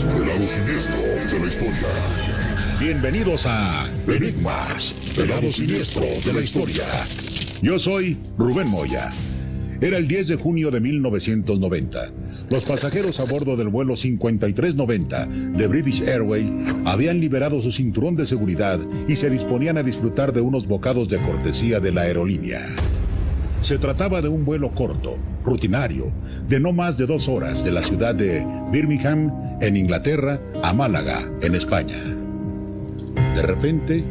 del lado siniestro de la historia. Bienvenidos a Enigmas del lado siniestro de la historia. Yo soy Rubén Moya. Era el 10 de junio de 1990. Los pasajeros a bordo del vuelo 5390 de British Airways habían liberado su cinturón de seguridad y se disponían a disfrutar de unos bocados de cortesía de la aerolínea. Se trataba de un vuelo corto, rutinario, de no más de 2 horas de la ciudad de Birmingham, en Inglaterra, a Málaga, en España. De repente,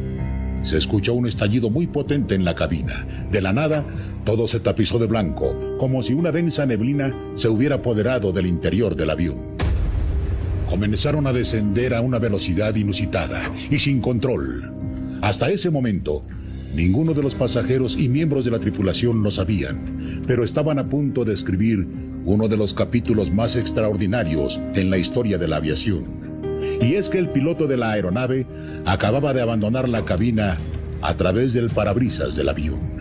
se escuchó un estallido muy potente en la cabina. De la nada, todo se tapizó de blanco, como si una densa neblina se hubiera apoderado del interior del avión. Comenzaron a descender a una velocidad inusitada y sin control. Hasta ese momento, ninguno de los pasajeros y miembros de la tripulación lo sabían, pero estaban a punto de escribir uno de los capítulos más extraordinarios en la historia de la aviación. Y es que el piloto de la aeronave acababa de abandonar la cabina a través del parabrisas del avión.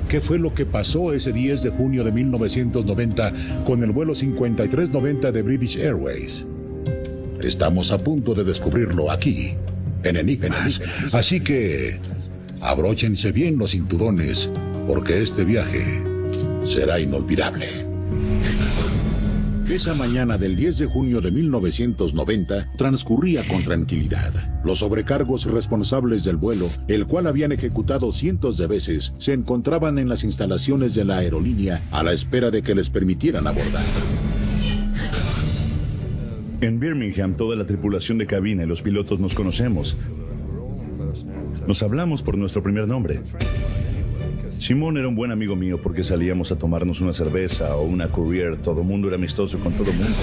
¿Qué fue lo que pasó ese 10 de junio de 1990 con el vuelo 5390 de British Airways? Estamos a punto de descubrirlo aquí, en Enigmas. Así que abróchense bien los cinturones, porque este viaje será inolvidable. Esa mañana del 10 de junio de 1990 transcurría con tranquilidad. Los sobrecargos responsables del vuelo, el cual habían ejecutado cientos de veces, se encontraban en las instalaciones de la aerolínea a la espera de que les permitieran abordar. En Birmingham, toda la tripulación de cabina y los pilotos nos conocemos. Nos hablamos por nuestro primer nombre. Simón era un buen amigo mío porque salíamos a tomarnos una cerveza o una Courier. Todo mundo era amistoso con todo mundo.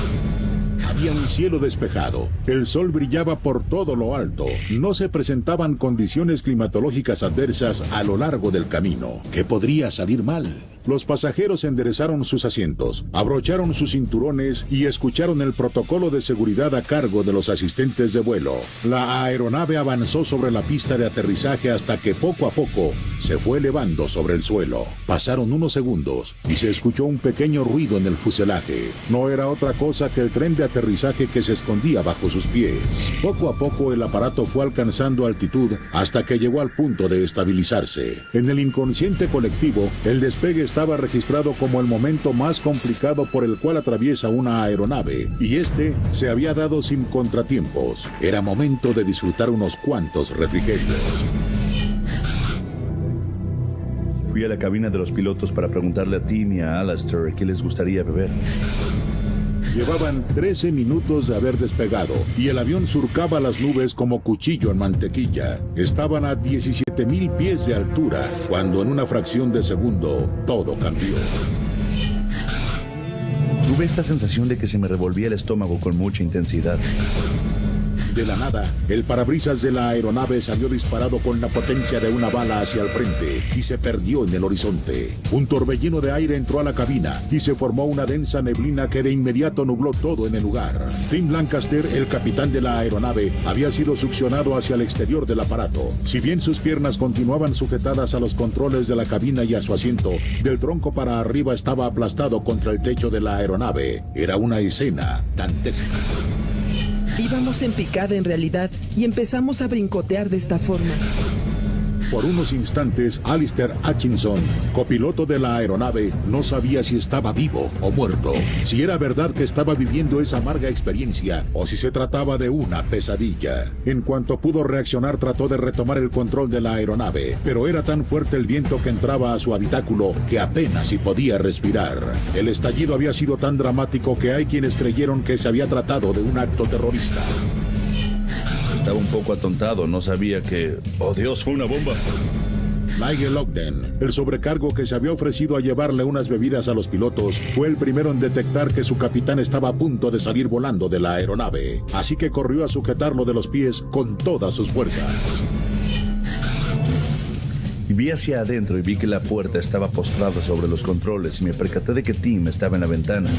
Había un cielo despejado. El sol brillaba por todo lo alto. No se presentaban condiciones climatológicas adversas a lo largo del camino. ¿Qué podría salir mal? Los pasajeros enderezaron sus asientos, abrocharon sus cinturones y escucharon el protocolo de seguridad a cargo de los asistentes de vuelo. La aeronave avanzó sobre la pista de aterrizaje hasta que poco a poco se fue elevando sobre el suelo. Pasaron unos segundos y se escuchó un pequeño ruido en el fuselaje. No era otra cosa que el tren de aterrizaje que se escondía bajo sus pies. Poco a poco el aparato fue alcanzando altitud hasta que llegó al punto de estabilizarse. En el inconsciente colectivo, el despegue estaba registrado como el momento más complicado por el cual atraviesa una aeronave, y este se había dado sin contratiempos. Era momento de disfrutar unos cuantos refrigerios. Fui a la cabina de los pilotos para preguntarle a Tim y a Alastair qué les gustaría beber. Llevaban 13 minutos de haber despegado y el avión surcaba las nubes como cuchillo en mantequilla. Estaban a 17,000 pies de altura cuando en una fracción de segundo todo cambió. Tuve esta sensación de que se me revolvía el estómago con mucha intensidad. De la nada, el parabrisas de la aeronave salió disparado con la potencia de una bala hacia el frente y se perdió en el horizonte. Un torbellino de aire entró a la cabina y se formó una densa neblina que de inmediato nubló todo en el lugar. Tim Lancaster, el capitán de la aeronave, había sido succionado hacia el exterior del aparato. Si bien sus piernas continuaban sujetadas a los controles de la cabina y a su asiento, del tronco para arriba estaba aplastado contra el techo de la aeronave. Era una escena dantesca. Íbamos en picada en realidad y empezamos a brincotear de esta forma. Por unos instantes, Alistair Hutchinson, copiloto de la aeronave, no sabía si estaba vivo o muerto, si era verdad que estaba viviendo esa amarga experiencia o si se trataba de una pesadilla. En cuanto pudo reaccionar, trató de retomar el control de la aeronave, pero era tan fuerte el viento que entraba a su habitáculo que apenas si podía respirar. El estallido había sido tan dramático que hay quienes creyeron que se había tratado de un acto terrorista. Estaba un poco atontado, no sabía que... ¡Oh, Dios, fue una bomba! Nigel Ogden, el sobrecargo que se había ofrecido a llevarle unas bebidas a los pilotos, fue el primero en detectar que su capitán estaba a punto de salir volando de la aeronave. Así que corrió a sujetarlo de los pies con todas sus fuerzas. Y vi hacia adentro y vi que la puerta estaba postrada sobre los controles y me percaté de que Tim estaba en la ventana.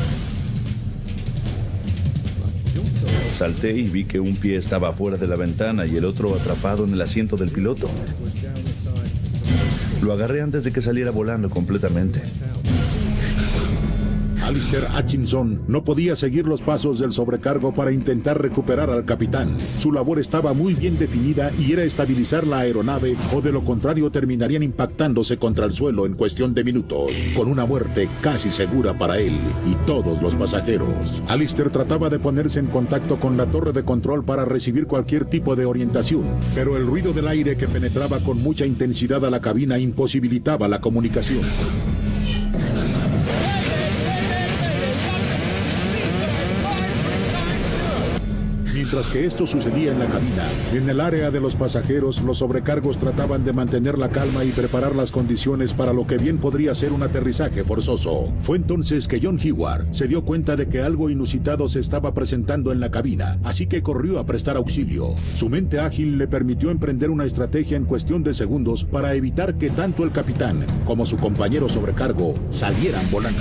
Salté y vi que un pie estaba afuera de la ventana y el otro atrapado en el asiento del piloto. Lo agarré antes de que saliera volando completamente. Alistair Hutchinson no podía seguir los pasos del sobrecargo para intentar recuperar al capitán. Su labor estaba muy bien definida y era estabilizar la aeronave, o de lo contrario terminarían impactándose contra el suelo en cuestión de minutos, con una muerte casi segura para él y todos los pasajeros. Alistair trataba de ponerse en contacto con la torre de control para recibir cualquier tipo de orientación, pero el ruido del aire que penetraba con mucha intensidad a la cabina imposibilitaba la comunicación. Mientras que esto sucedía en la cabina, en el área de los pasajeros, los sobrecargos trataban de mantener la calma y preparar las condiciones para lo que bien podría ser un aterrizaje forzoso. Fue entonces que John Hayward se dio cuenta de que algo inusitado se estaba presentando en la cabina, así que corrió a prestar auxilio. Su mente ágil le permitió emprender una estrategia en cuestión de segundos para evitar que tanto el capitán como su compañero sobrecargo salieran volando.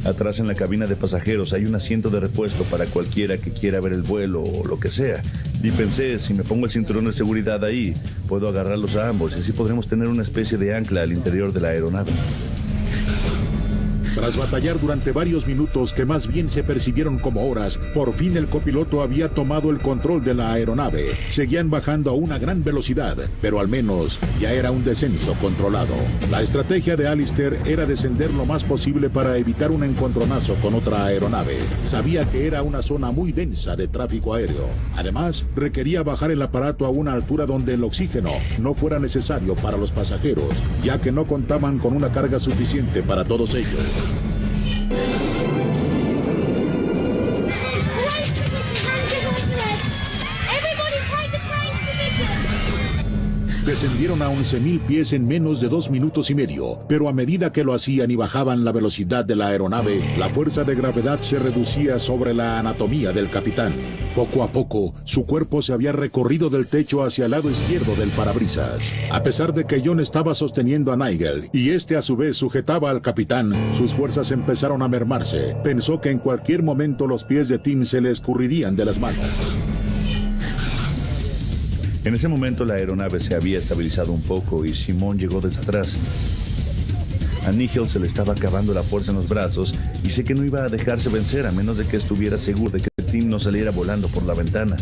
Atrás en la cabina de pasajeros hay un asiento de repuesto para cualquiera que quiera ver el vuelo o lo que sea. Y pensé, si me pongo el cinturón de seguridad ahí, puedo agarrarlos a ambos y así podremos tener una especie de ancla al interior de la aeronave. Tras batallar durante varios minutos que más bien se percibieron como horas, por fin el copiloto había tomado el control de la aeronave. Seguían bajando a una gran velocidad, pero al menos ya era un descenso controlado. La estrategia de Alistair era descender lo más posible para evitar un encontronazo con otra aeronave. Sabía que era una zona muy densa de tráfico aéreo. Además, requería bajar el aparato a una altura donde el oxígeno no fuera necesario para los pasajeros, ya que no contaban con una carga suficiente para todos ellos. Descendieron a 11.000 pies en menos de 2 minutos y medio, pero a medida que lo hacían y bajaban la velocidad de la aeronave, la fuerza de gravedad se reducía sobre la anatomía del capitán. Poco a poco, su cuerpo se había recorrido del techo hacia el lado izquierdo del parabrisas. A pesar de que John estaba sosteniendo a Nigel y este a su vez sujetaba al capitán, sus fuerzas empezaron a mermarse. Pensó que en cualquier momento los pies de Tim se le escurrirían de las manos. En ese momento la aeronave se había estabilizado un poco y Simón llegó desde atrás. A Nigel se le estaba acabando la fuerza en los brazos y sé que no iba a dejarse vencer a menos de que estuviera seguro de que Tim no saliera volando por la ventana.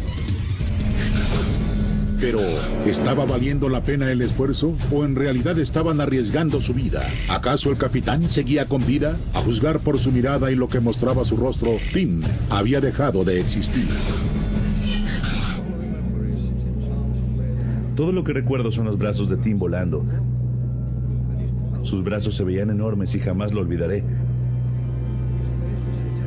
Pero, ¿estaba valiendo la pena el esfuerzo? ¿O en realidad estaban arriesgando su vida? ¿Acaso el capitán seguía con vida? A juzgar por su mirada y lo que mostraba su rostro, Tim había dejado de existir. Todo lo que recuerdo son los brazos de Tim volando. Sus brazos se veían enormes y jamás lo olvidaré.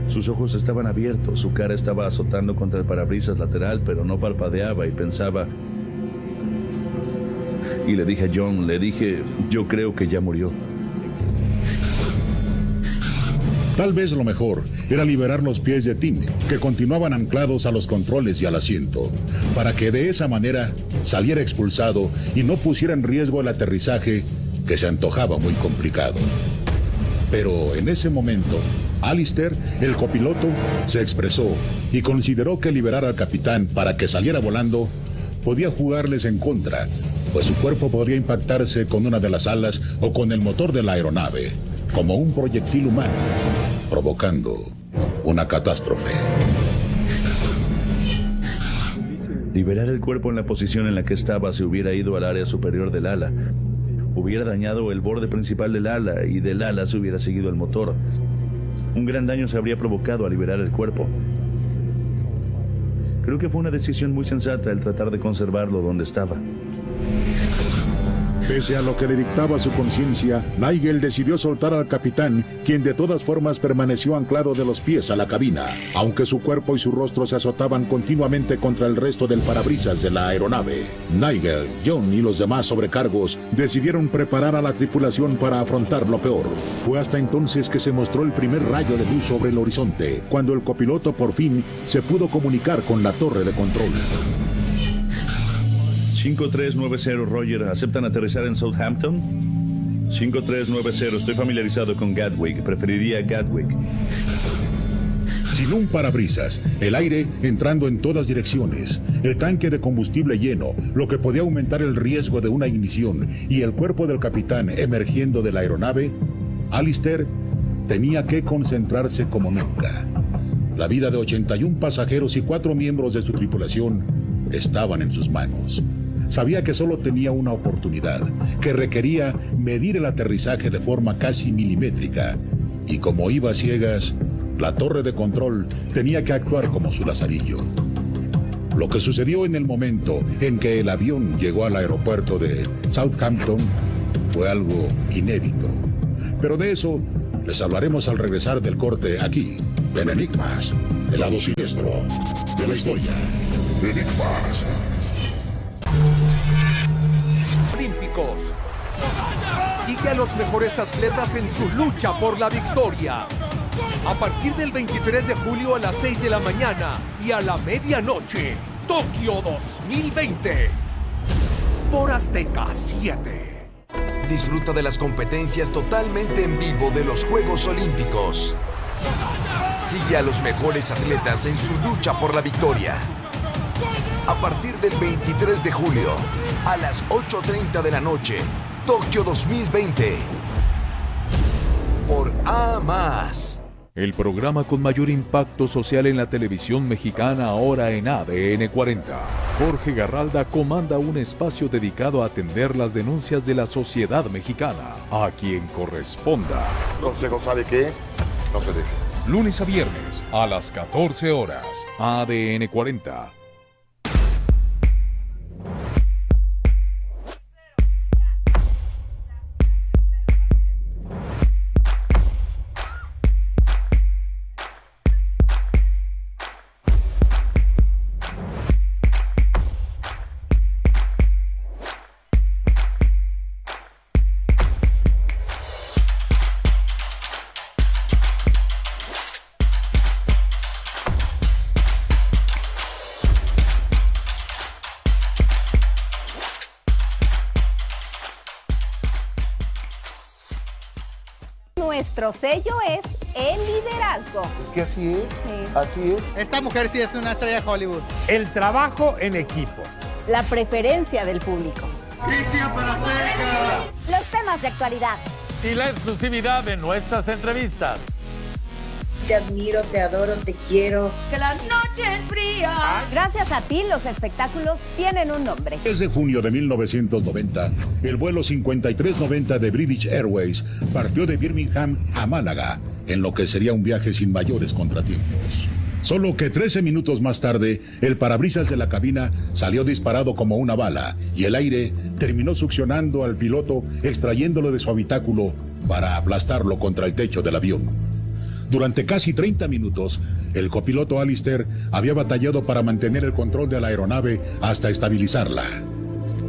Sus ojos estaban abiertos, su cara estaba azotando contra el parabrisas lateral, pero no parpadeaba y pensaba. Y le dije a John, yo creo que ya murió. Tal vez lo mejor era liberar los pies de Tim, que continuaban anclados a los controles y al asiento, para que de esa manera saliera expulsado y no pusiera en riesgo el aterrizaje, que se antojaba muy complicado. Pero en ese momento, Alistair, el copiloto, se expresó y consideró que liberar al capitán para que saliera volando podía jugarles en contra, pues su cuerpo podría impactarse con una de las alas o con el motor de la aeronave, como un proyectil humano, provocando una catástrofe. Liberar el cuerpo en la posición en la que estaba se hubiera ido al área superior del ala. Hubiera dañado el borde principal del ala y del ala se hubiera seguido el motor. Un gran daño se habría provocado al liberar el cuerpo. Creo que fue una decisión muy sensata el tratar de conservarlo donde estaba. Pese a lo que le dictaba su conciencia, Nigel decidió soltar al capitán, quien de todas formas permaneció anclado de los pies a la cabina, aunque su cuerpo y su rostro se azotaban continuamente contra el resto del parabrisas de la aeronave. Nigel, John y los demás sobrecargos decidieron preparar a la tripulación para afrontar lo peor. Fue hasta entonces que se mostró el primer rayo de luz sobre el horizonte, cuando el copiloto por fin se pudo comunicar con la torre de control. 5390, Roger, ¿aceptan aterrizar en Southampton? 5390, estoy familiarizado con Gatwick, preferiría Gatwick. Sin un parabrisas, el aire entrando en todas direcciones, el tanque de combustible lleno, lo que podía aumentar el riesgo de una ignición, y el cuerpo del capitán emergiendo de la aeronave, Alistair tenía que concentrarse como nunca. La vida de 81 pasajeros y 4 miembros de su tripulación estaban en sus manos. Sabía que solo tenía una oportunidad, que requería medir el aterrizaje de forma casi milimétrica. Y como iba a ciegas, la torre de control tenía que actuar como su lazarillo. Lo que sucedió en el momento en que el avión llegó al aeropuerto de Southampton fue algo inédito. Pero de eso les hablaremos al regresar del corte aquí, en Enigmas, del lado siniestro de la historia. Enigmas. Olímpicos. Sigue a los mejores atletas en su lucha por la victoria. A partir del 23 de julio a las 6 de la mañana y a la medianoche, Tokio 2020. Por Azteca 7. Disfruta de las competencias totalmente en vivo de los Juegos Olímpicos. Sigue a los mejores atletas en su lucha por la victoria. A partir del 23 de julio, a las 8:30 de la noche, Tokio 2020. Por A+. El programa con mayor impacto social en la televisión mexicana ahora en ADN 40. Jorge Garralda comanda un espacio dedicado a atender las denuncias de la sociedad mexicana, a quien corresponda. Consejo, ¿sabe qué? No se deje. Lunes a viernes a las 14 horas. ADN 40. Nuestro sello es el liderazgo. Es que así es, Sí. así es. Esta mujer sí es una estrella de Hollywood. El trabajo en equipo. La preferencia del público. ¡Cristian para Azteca! Los temas de actualidad. Y la exclusividad de nuestras entrevistas. Te admiro, te adoro, te quiero. Que la noche es fría. Gracias a ti, los espectáculos tienen un nombre. 10 de junio de 1990, el vuelo 5390 de British Airways partió de Birmingham a Málaga, en lo que sería un viaje sin mayores contratiempos. Solo que 13 minutos más tarde, el parabrisas de la cabina salió disparado como una bala y el aire terminó succionando al piloto, extrayéndolo de su habitáculo para aplastarlo contra el techo del avión. Durante casi 30 minutos, el copiloto Alistair había batallado para mantener el control de la aeronave hasta estabilizarla.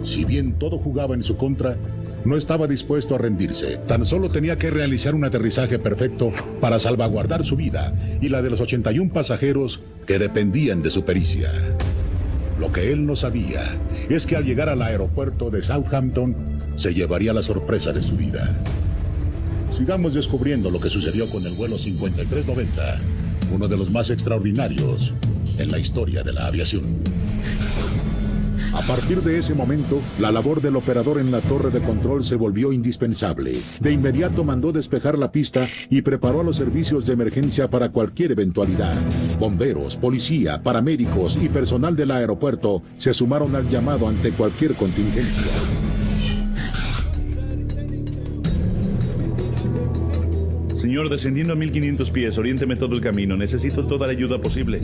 Si bien todo jugaba en su contra, no estaba dispuesto a rendirse. Tan solo tenía que realizar un aterrizaje perfecto para salvaguardar su vida y la de los 81 pasajeros que dependían de su pericia. Lo que él no sabía es que al llegar al aeropuerto de Southampton, se llevaría la sorpresa de su vida. Sigamos descubriendo lo que sucedió con el vuelo 5390, uno de los más extraordinarios en la historia de la aviación. A partir de ese momento, la labor del operador en la torre de control se volvió indispensable. De inmediato mandó despejar la pista y preparó a los servicios de emergencia para cualquier eventualidad. Bomberos, policía, paramédicos y personal del aeropuerto se sumaron al llamado ante cualquier contingencia. Señor, descendiendo a 1500 pies, oriénteme todo el camino. Necesito toda la ayuda posible.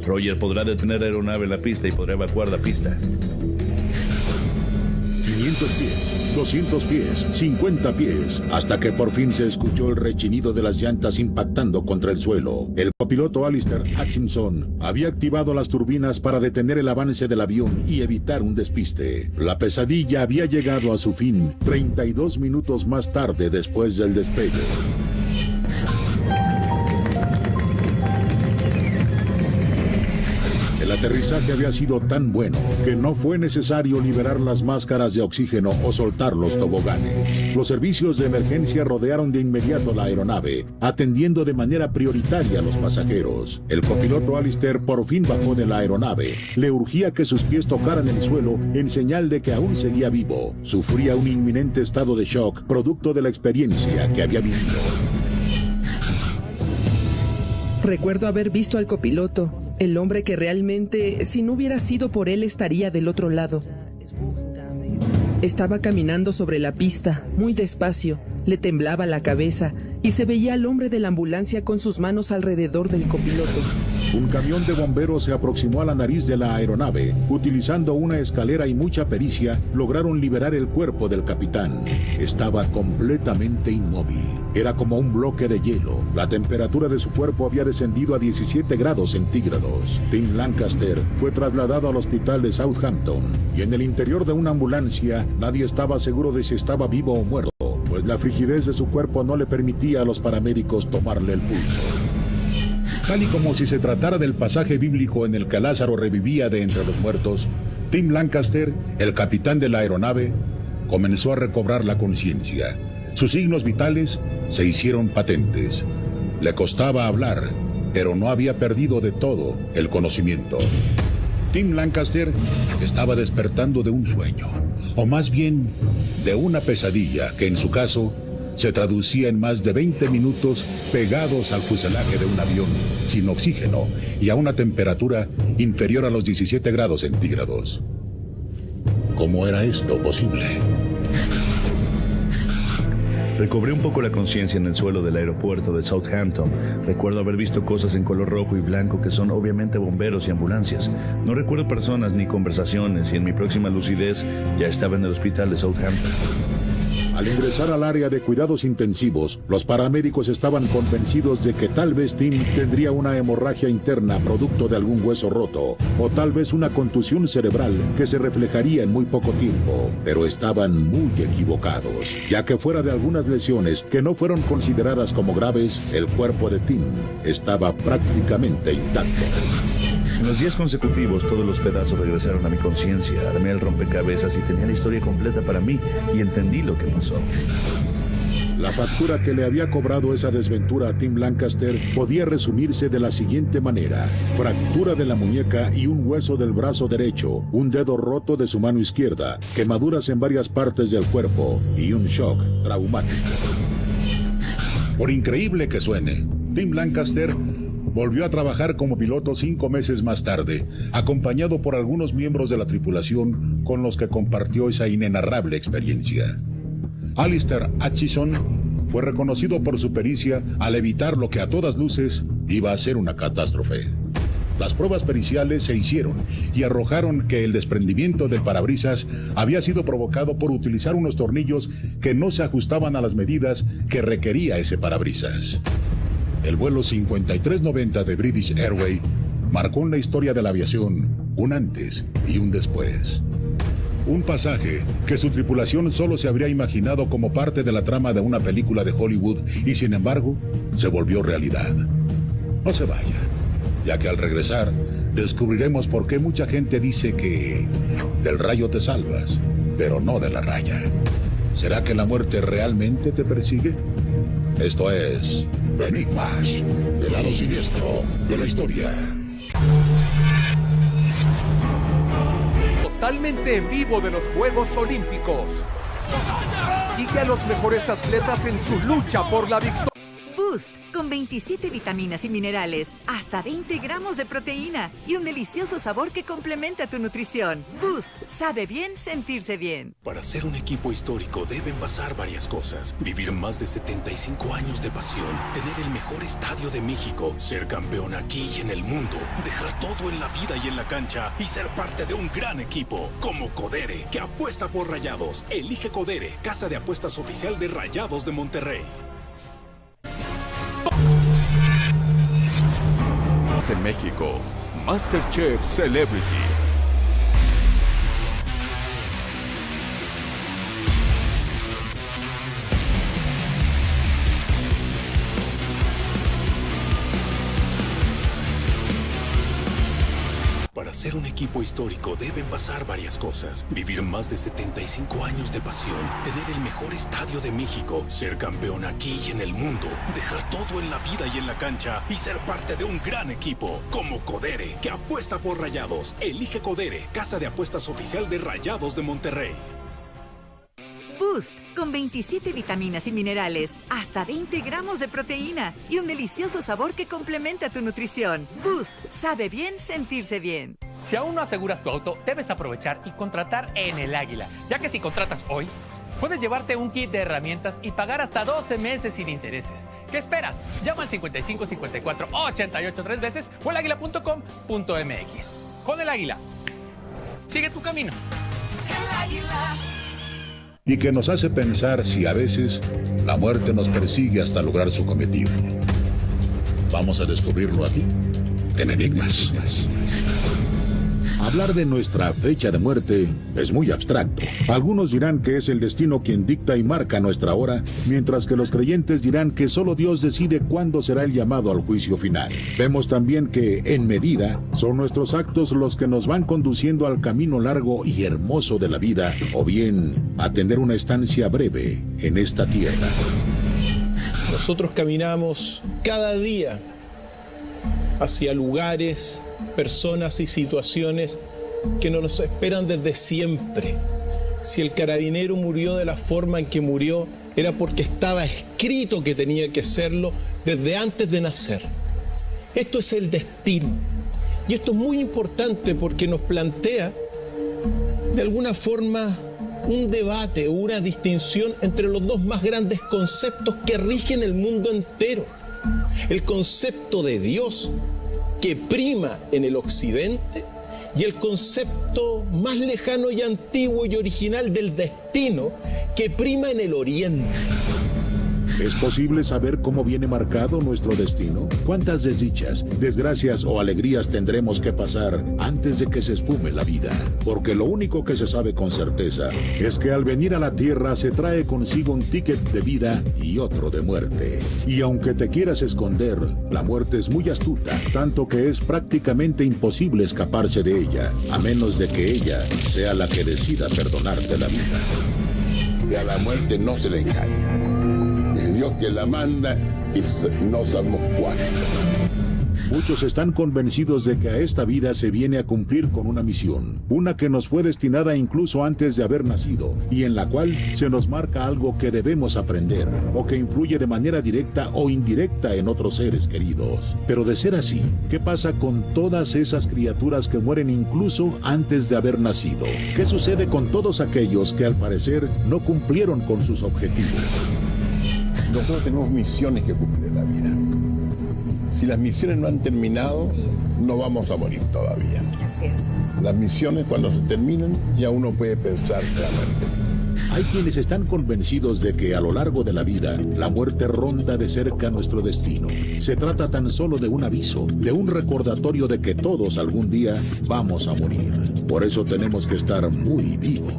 Roger podrá detener la aeronave en la pista y podrá evacuar la pista. 500 pies, 200 pies, 50 pies, hasta que por fin se escuchó el rechinido de las llantas impactando contra el suelo. El copiloto Alistair Hutchinson había activado las turbinas para detener el avance del avión y evitar un despiste. La pesadilla había llegado a su fin 32 minutos más tarde después del despegue. El aterrizaje había sido tan bueno que no fue necesario liberar las máscaras de oxígeno o soltar los toboganes. Los servicios de emergencia rodearon de inmediato la aeronave, atendiendo de manera prioritaria a los pasajeros. El copiloto Alistair por fin bajó de la aeronave. Le urgía que sus pies tocaran el suelo en señal de que aún seguía vivo. Sufría un inminente estado de shock, producto de la experiencia que había vivido. Recuerdo haber visto al copiloto, el hombre que realmente, si no hubiera sido por él, estaría del otro lado. Estaba caminando sobre la pista, muy despacio, le temblaba la cabeza y se veía al hombre de la ambulancia con sus manos alrededor del copiloto. Un camión de bomberos se aproximó a la nariz de la aeronave. Utilizando una escalera y mucha pericia, lograron liberar el cuerpo del capitán. Estaba completamente inmóvil. Era como un bloque de hielo. La temperatura de su cuerpo había descendido a 17 grados centígrados. Tim Lancaster fue trasladado al hospital de Southampton. Y en el interior de una ambulancia, nadie estaba seguro de si estaba vivo o muerto, pues la frigidez de su cuerpo no le permitía a los paramédicos tomarle el pulso. Tal y como si se tratara del pasaje bíblico en el que Lázaro revivía de entre los muertos, Tim Lancaster, el capitán de la aeronave, comenzó a recobrar la conciencia. Sus signos vitales se hicieron patentes. Le costaba hablar, pero no había perdido de todo el conocimiento. Tim Lancaster estaba despertando de un sueño, o más bien de una pesadilla que en su caso se traducía en más de 20 minutos pegados al fuselaje de un avión sin oxígeno y a una temperatura inferior a los 17 grados centígrados. ¿Cómo era esto posible? Recobré un poco la conciencia en el suelo del aeropuerto de Southampton. Recuerdo haber visto cosas en color rojo y blanco que son obviamente bomberos y ambulancias. No recuerdo personas ni conversaciones y en mi próxima lucidez ya estaba en el hospital de Southampton. Al ingresar al área de cuidados intensivos, los paramédicos estaban convencidos de que tal vez Tim tendría una hemorragia interna producto de algún hueso roto, o tal vez una contusión cerebral que se reflejaría en muy poco tiempo. Pero estaban muy equivocados, ya que fuera de algunas lesiones que no fueron consideradas como graves, el cuerpo de Tim estaba prácticamente intacto. En los días consecutivos, todos los pedazos regresaron a mi conciencia. Armé el rompecabezas y tenía la historia completa para mí y entendí lo que pasó. La factura que le había cobrado esa desventura a Tim Lancaster podía resumirse de la siguiente manera: fractura de la muñeca y un hueso del brazo derecho, un dedo roto de su mano izquierda, quemaduras en varias partes del cuerpo y un shock traumático. Por increíble que suene, Tim Lancaster volvió a trabajar como piloto 5 meses más tarde, acompañado por algunos miembros de la tripulación con los que compartió esa inenarrable experiencia. Alistair Hutchison fue reconocido por su pericia al evitar lo que a todas luces iba a ser una catástrofe. Las pruebas periciales se hicieron y arrojaron que el desprendimiento del parabrisas había sido provocado por utilizar unos tornillos que no se ajustaban a las medidas que requería ese parabrisas. El vuelo 5390 de British Airways marcó en la historia de la aviación un antes y un después. Un pasaje que su tripulación solo se habría imaginado como parte de la trama de una película de Hollywood y sin embargo se volvió realidad. No se vayan, ya que al regresar descubriremos por qué mucha gente dice que del rayo te salvas, pero no de la raya. ¿Será que la muerte realmente te persigue? Esto es Enigmas, el lado siniestro de la historia. Totalmente en vivo de los Juegos Olímpicos. Sigue a los mejores atletas en su lucha por la victoria. Boost, con 27 vitaminas y minerales, hasta 20 gramos de proteína y un delicioso sabor que complementa tu nutrición. Boost, sabe bien sentirse bien. Para ser un equipo histórico deben pasar varias cosas. Vivir más de 75 años de pasión, tener el mejor estadio de México, ser campeón aquí y en el mundo, dejar todo en la vida y en la cancha y ser parte de un gran equipo, como Codere, que apuesta por Rayados. Elige Codere, casa de apuestas oficial de Rayados de Monterrey. En México, MasterChef Celebrity. Para ser un equipo histórico deben pasar varias cosas. Vivir más de 75 años de pasión, tener el mejor estadio de México, ser campeón aquí y en el mundo, dejar todo en la vida y en la cancha y ser parte de un gran equipo como Codere, que apuesta por Rayados. Elige Codere, casa de apuestas oficial de Rayados de Monterrey. Boost, con 27 vitaminas y minerales, hasta 20 gramos de proteína y un delicioso sabor que complementa tu nutrición. Boost, sabe bien sentirse bien. Si aún no aseguras tu auto, debes aprovechar y contratar en El Águila, ya que si contratas hoy, puedes llevarte un kit de herramientas y pagar hasta 12 meses sin intereses. ¿Qué esperas? Llama al 55 54 88 3 veces o elaguila.com.mx. Con El Águila, sigue tu camino. El Águila. Y que nos hace pensar si a veces la muerte nos persigue hasta lograr su cometido. Vamos a descubrirlo aquí, en Enigmas. Hablar de nuestra fecha de muerte es muy abstracto. Algunos dirán que es el destino quien dicta y marca nuestra hora, mientras que los creyentes dirán que solo Dios decide cuándo será el llamado al juicio final. Vemos también que, en medida, son nuestros actos los que nos van conduciendo al camino largo y hermoso de la vida, o bien a tener una estancia breve en esta tierra. Nosotros caminamos cada día hacia lugares, personas y situaciones que nos esperan desde siempre. Si el carabinero murió de la forma en que murió, era porque estaba escrito que tenía que serlo desde antes de nacer. Esto es el destino. Y esto es muy importante porque nos plantea, de alguna forma, un debate o una distinción entre los dos más grandes conceptos que rigen el mundo entero. El concepto de Dios, que prima en el occidente, y el concepto más lejano y antiguo y original del destino, que prima en el oriente. ¿Es posible saber cómo viene marcado nuestro destino? ¿Cuántas desdichas, desgracias o alegrías tendremos que pasar antes de que se esfume la vida? Porque lo único que se sabe con certeza es que al venir a la tierra se trae consigo un ticket de vida y otro de muerte. Y aunque te quieras esconder, la muerte es muy astuta, tanto que es prácticamente imposible escaparse de ella, a menos de que ella sea la que decida perdonarte la vida. Y a la muerte no se le engaña. Es Dios que la manda y no sabemos cuándo. Muchos están convencidos de que a esta vida se viene a cumplir con una misión, una que nos fue destinada incluso antes de haber nacido, y en la cual se nos marca algo que debemos aprender, o que influye de manera directa o indirecta en otros seres queridos. Pero de ser así, ¿qué pasa con todas esas criaturas que mueren incluso antes de haber nacido? ¿Qué sucede con todos aquellos que al parecer no cumplieron con sus objetivos? Nosotros tenemos misiones que cumplir en la vida. Si las misiones no han terminado, no vamos a morir todavía. Así es. Las misiones, cuando se terminan, ya uno puede pensar en la muerte. Hay quienes están convencidos de que a lo largo de la vida, la muerte ronda de cerca nuestro destino. Se trata tan solo de un aviso, de un recordatorio de que todos algún día vamos a morir. Por eso tenemos que estar muy vivos.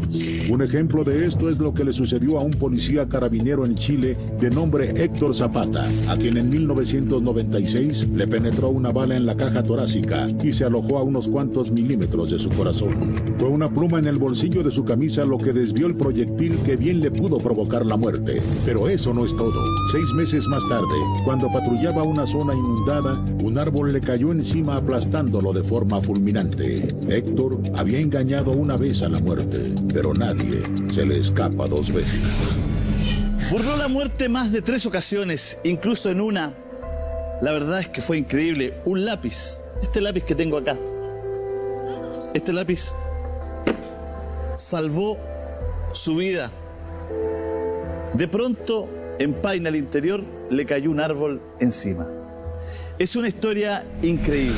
Un ejemplo de esto es lo que le sucedió a un policía carabinero en Chile de nombre Héctor Zapata, a quien en 1996 le penetró una bala en la caja torácica y se alojó a unos cuantos milímetros de su corazón. Fue una pluma en el bolsillo de su camisa lo que desvió el proyectil que bien le pudo provocar la muerte. Pero eso no es todo. 6 meses más tarde, cuando patrullaba una zona inundada, un árbol le cayó encima aplastándolo de forma fulminante. Héctor había engañado una vez a la muerte, pero nadie se le escapa 2 veces. Burló la muerte más de 3 ocasiones, incluso en una. La verdad es que fue increíble. Un lápiz, este lápiz que tengo acá, este lápiz salvó su vida. De pronto, en Paine, al interior, le cayó un árbol encima. Es una historia increíble.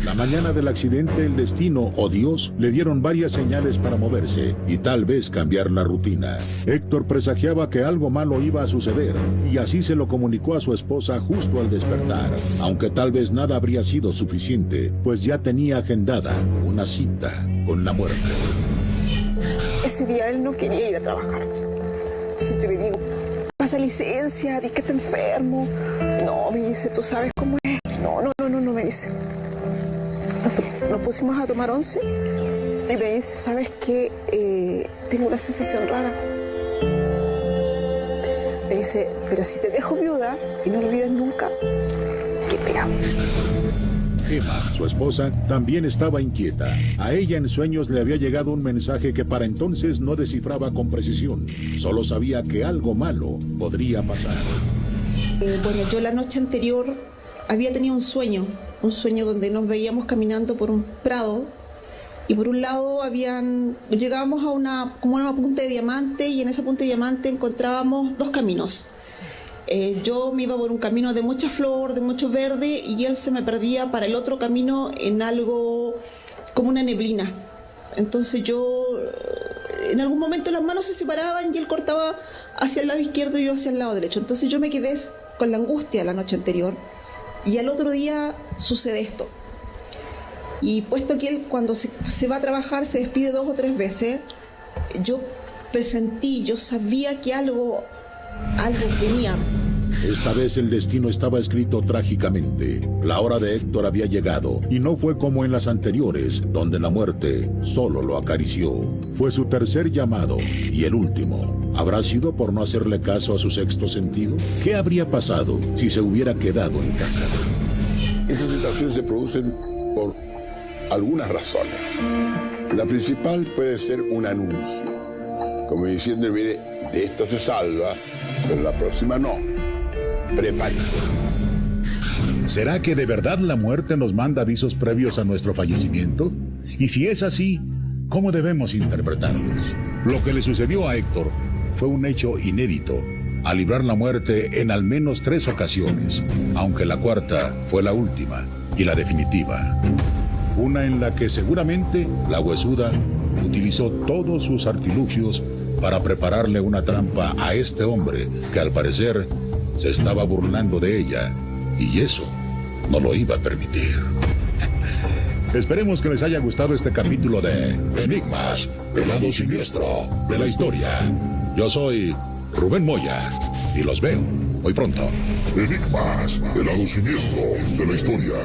La mañana del accidente, el destino o Dios le dieron varias señales para moverse y tal vez cambiar la rutina. Héctor presagiaba que algo malo iba a suceder y así se lo comunicó a su esposa justo al despertar, aunque tal vez nada habría sido suficiente, pues ya tenía agendada una cita con la muerte. Ese día él no quería ir a trabajar. Entonces yo le digo, pasa licencia, di que está enfermo. No, me dice, ¿tú sabes cómo es? No, me dice. nos pusimos a tomar once y me dice, ¿sabes qué? Tengo una sensación rara. Me dice, pero si te dejo viuda y no olvides nunca que te amo. Emma, su esposa, también estaba inquieta. A ella en sueños le había llegado un mensaje que para entonces no descifraba con precisión. Solo sabía que algo malo podría pasar. Bueno, yo la noche anterior había tenido un sueño donde nos veíamos caminando por un prado y por un lado llegábamos a una punta de diamante y en esa punta de diamante encontrábamos dos caminos. Yo me iba por un camino de mucha flor, de mucho verde, y él se me perdía para el otro camino en algo como una neblina. Entonces en algún momento las manos se separaban y él cortaba hacia el lado izquierdo y yo hacia el lado derecho. Entonces yo me quedé con la angustia la noche anterior y al otro día sucede esto. Y puesto que él cuando se va a trabajar se despide 2 o 3 veces, yo sabía que algo venía. Esta vez el destino estaba escrito trágicamente. La hora de Héctor había llegado y no fue como en las anteriores, donde la muerte solo lo acarició. Fue su tercer llamado y el último. ¿Habrá sido por no hacerle caso a su sexto sentido? ¿Qué habría pasado si se hubiera quedado en casa? Estas situaciones se producen por algunas razones. La principal puede ser un anuncio, como diciendo, mire, de esta se salva, pero la próxima no. Prepárese. ¿Será que de verdad la muerte nos manda avisos previos a nuestro fallecimiento? Y si es así, ¿cómo debemos interpretarlos? Lo que le sucedió a Héctor fue un hecho inédito, al librar la muerte en al menos 3 ocasiones, aunque la cuarta fue la última y la definitiva. Una en la que seguramente la huesuda utilizó todos sus artilugios para prepararle una trampa a este hombre que al parecer se estaba burlando de ella y eso no lo iba a permitir. Esperemos que les haya gustado este capítulo de Enigmas, el lado siniestro de la historia. Yo soy Rubén Moya y los veo muy pronto. Enigmas, el lado siniestro de la historia.